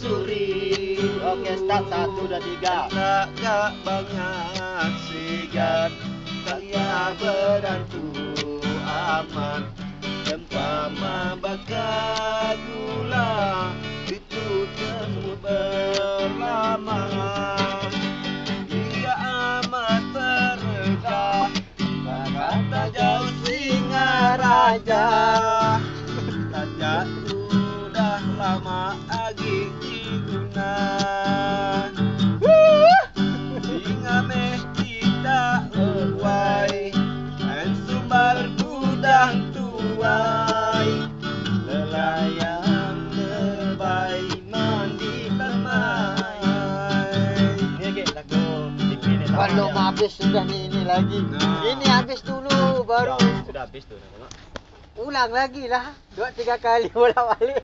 suri. Oke, start 1, 2, 3. Tak banyak sigat, tak ya berantu aman. Tempama bakar gula, itu temu berlama. Dia amat berkah, kata jauh Singaraja. Tajak sudah lama agi digunakan. Ingame kita uai, dan sumber gudang tuai. Lelayang terbaik mandi lemai. Ini ke lagu dipilih sama Belum dia. habis sudah ini lagi. Nah. Ini habis dulu baru Sudah habis tu nak tengok. ulang lagi lah. 2-3 kali bolak balik.